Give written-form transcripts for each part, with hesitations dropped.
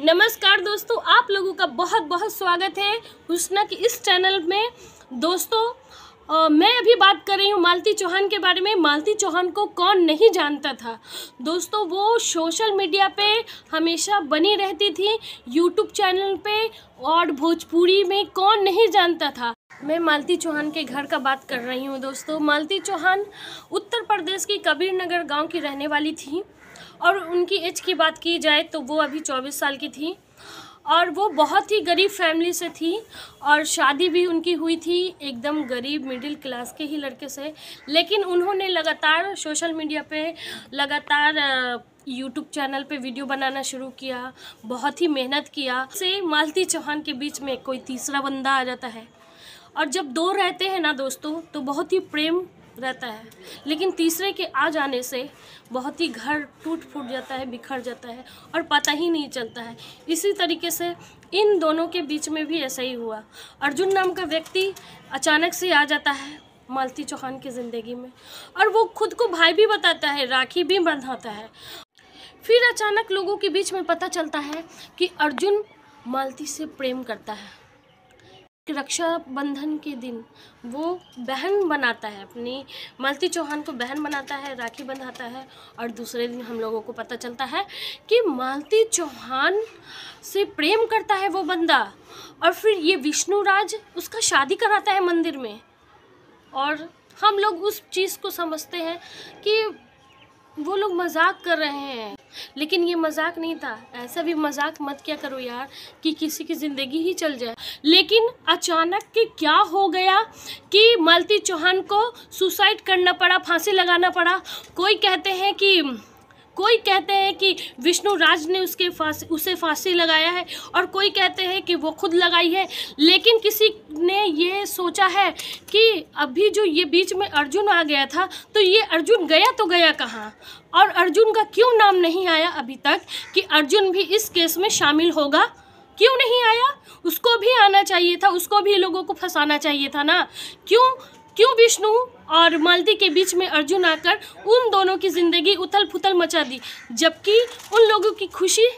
नमस्कार दोस्तों, आप लोगों का बहुत बहुत स्वागत है हुस्ना की इस चैनल में। दोस्तों मैं अभी बात कर रही हूँ मालती चौहान के बारे में। मालती चौहान को कौन नहीं जानता था दोस्तों। वो सोशल मीडिया पे हमेशा बनी रहती थी, यूट्यूब चैनल पे, और भोजपुरी में कौन नहीं जानता था। मैं मालती चौहान के घर का बात कर रही हूँ दोस्तों। मालती चौहान उत्तर प्रदेश की कबीर नगर गाँव की रहने वाली थी, और उनकी एज की बात की जाए तो वो अभी 24 साल की थी, और वो बहुत ही गरीब फैमिली से थी, और शादी भी उनकी हुई थी एकदम गरीब मिडिल क्लास के ही लड़के से। लेकिन उन्होंने लगातार सोशल मीडिया पे लगातार यूट्यूब चैनल पे वीडियो बनाना शुरू किया, बहुत ही मेहनत किया। से मालती चौहान के बीच में कोई तीसरा बंदा आ जाता है, और जब दो रहते हैं ना दोस्तों तो बहुत ही प्रेम रहता है, लेकिन तीसरे के आ जाने से बहुत ही घर टूट फूट जाता है, बिखर जाता है, और पता ही नहीं चलता है। इसी तरीके से इन दोनों के बीच में भी ऐसा ही हुआ। अर्जुन नाम का व्यक्ति अचानक से आ जाता है मालती चौहान की ज़िंदगी में, और वो खुद को भाई भी बताता है, राखी भी बंधाता है। फिर अचानक लोगों के बीच में पता चलता है कि अर्जुन मालती से प्रेम करता है। रक्षाबंधन के दिन वो बहन बनाता है, अपनी मालती चौहान को बहन बनाता है, राखी बंधाता है, और दूसरे दिन हम लोगों को पता चलता है कि मालती चौहान से प्रेम करता है वो बंदा। और फिर ये विष्णुराज उसका शादी कराता है मंदिर में, और हम लोग उस चीज़ को समझते हैं कि वो लोग मजाक कर रहे हैं, लेकिन ये मजाक नहीं था। ऐसा भी मजाक मत क्या करो यार कि किसी की ज़िंदगी ही चल जाए। लेकिन अचानक के क्या हो गया कि मालती चौहान को सुसाइड करना पड़ा, फांसी लगाना पड़ा। कोई कहते हैं कि विष्णुराज ने उसे फांसी लगाया है, और कोई कहते हैं कि वो खुद लगाई है। लेकिन किसी ने ये सोचा है कि अभी जो ये बीच में अर्जुन आ गया था, तो ये अर्जुन गया तो गया कहाँ, और अर्जुन का क्यों नाम नहीं आया अभी तक कि अर्जुन भी इस केस में शामिल होगा। क्यों नहीं आया? उसको भी आना चाहिए था, उसको भी लोगों को फंसाना चाहिए था ना। क्यों विष्णु और मालती के बीच में अर्जुन आकर उन दोनों की ज़िंदगी उथल पुथल मचा दी, जबकि उन लोगों की खुशी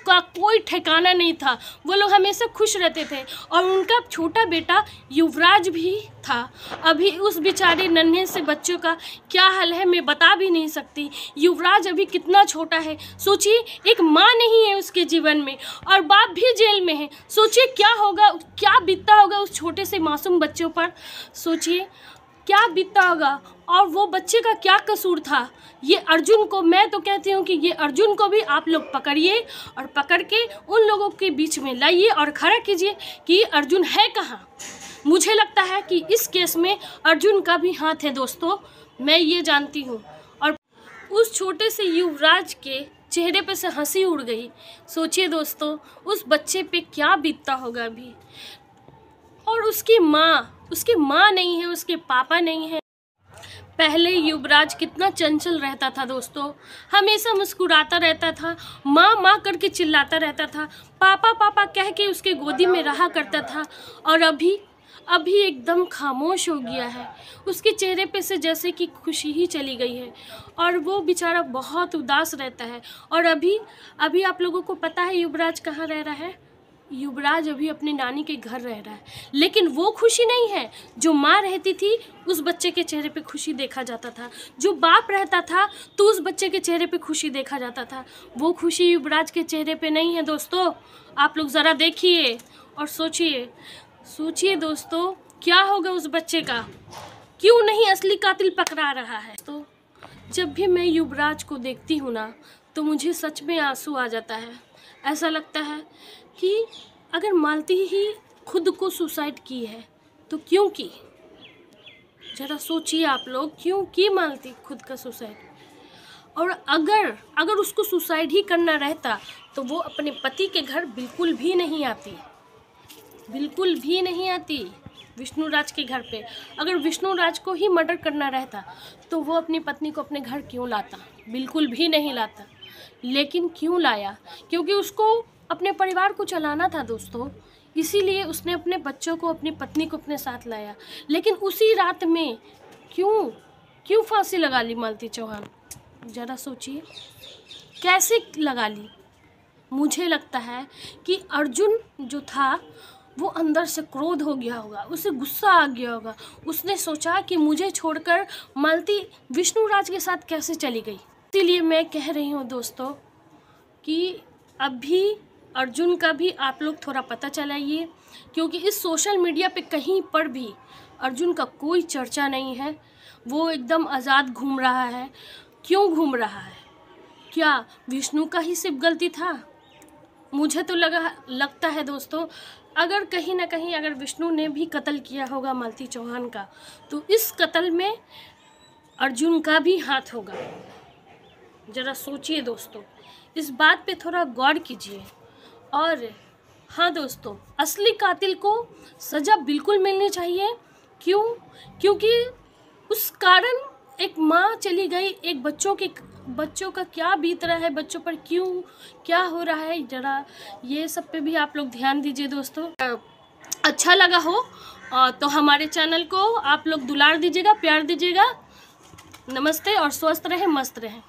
का कोई ठिकाना नहीं था। वो लोग हमेशा खुश रहते थे, और उनका छोटा बेटा युवराज भी था। अभी उस बेचारे नन्हे से बच्चों का क्या हाल है मैं बता भी नहीं सकती। युवराज अभी कितना छोटा है, सोचिए। एक माँ नहीं है उसके जीवन में, और बाप भी जेल में है। सोचिए क्या होगा, क्या बीतता होगा उस छोटे से मासूम बच्चों पर। सोचिए क्या बीतता होगा, और वो बच्चे का क्या कसूर था। ये अर्जुन को, मैं तो कहती हूँ कि ये अर्जुन को भी आप लोग पकड़िए, और पकड़ के उन लोगों के बीच में लाइए और खड़ा कीजिए कि अर्जुन है कहाँ। मुझे लगता है कि इस केस में अर्जुन का भी हाथ है दोस्तों, मैं ये जानती हूँ। और उस छोटे से युवराज के चेहरे पे से हंसी उड़ गई। सोचिए दोस्तों उस बच्चे पे क्या बीतता होगा अभी। और उसकी माँ नहीं है, उसके पापा नहीं है। पहले युवराज कितना चंचल रहता था दोस्तों, हमेशा मुस्कुराता रहता था, माँ माँ करके चिल्लाता रहता था, पापा पापा कह के उसके गोदी में रहा करता था। और अभी एकदम खामोश हो गया है। उसके चेहरे पे से जैसे कि खुशी ही चली गई है, और वो बेचारा बहुत उदास रहता है। और अभी आप लोगों को पता है युवराज कहाँ रह रहा है? युवराज अभी अपनी नानी के घर रह रहा है। लेकिन वो खुशी नहीं है जो माँ रहती थी, उस बच्चे के चेहरे पे खुशी देखा जाता था। जो बाप रहता था तो उस बच्चे के चेहरे पे खुशी देखा जाता था। वो खुशी युवराज के चेहरे पे नहीं है दोस्तों। आप लोग ज़रा देखिए और सोचिए दोस्तों क्या होगा उस बच्चे का। क्यों नहीं असली कातिल पकड़ा रहा है। तो जब भी मैं युवराज को देखती हूँ ना, तो मुझे सच में आंसू आ जाता है। ऐसा लगता है कि अगर मालती ही खुद को सुसाइड की है तो क्यों की? ज़रा सोचिए आप लोग, क्यों की मालती खुद का सुसाइड? और अगर उसको सुसाइड ही करना रहता तो वो अपने पति के घर बिल्कुल भी नहीं आती विष्णुराज के घर पे। अगर विष्णुराज को ही मर्डर करना रहता तो वो अपनी पत्नी को अपने घर क्यों लाता? बिल्कुल भी नहीं लाता। लेकिन क्यों लाया? क्योंकि उसको अपने परिवार को चलाना था दोस्तों, इसीलिए उसने अपने बच्चों को, अपनी पत्नी को अपने साथ लाया। लेकिन उसी रात में क्यों फांसी लगा ली मालती चौहान? ज़रा सोचिए कैसे लगा ली। मुझे लगता है कि अर्जुन जो था वो अंदर से क्रोध हो गया होगा, उसे गुस्सा आ गया होगा। उसने सोचा कि मुझे छोड़कर मालती विष्णुराज के साथ कैसे चली गई। इसीलिए मैं कह रही हूँ दोस्तों कि अभी अर्जुन का भी आप लोग थोड़ा पता चलाइए, क्योंकि इस सोशल मीडिया पे कहीं पर भी अर्जुन का कोई चर्चा नहीं है। वो एकदम आज़ाद घूम रहा है। क्यों घूम रहा है? क्या विष्णु का ही सिर्फ गलती था? मुझे तो लगता है दोस्तों, अगर कहीं ना कहीं अगर विष्णु ने भी कत्ल किया होगा मालती चौहान का, तो इस कत्ल में अर्जुन का भी हाथ होगा। ज़रा सोचिए दोस्तों, इस बात पे थोड़ा गौर कीजिए। और हाँ दोस्तों, असली कातिल को सज़ा बिल्कुल मिलनी चाहिए। क्यों? क्योंकि उस कारण एक माँ चली गई, एक बच्चों का क्या बीत रहा है, बच्चों पर क्यों क्या हो रहा है, ज़रा ये सब पे भी आप लोग ध्यान दीजिए दोस्तों। अच्छा लगा हो तो हमारे चैनल को आप लोग दुलार दीजिएगा, प्यार दीजिएगा। नमस्ते और स्वस्थ रहें, मस्त रहें।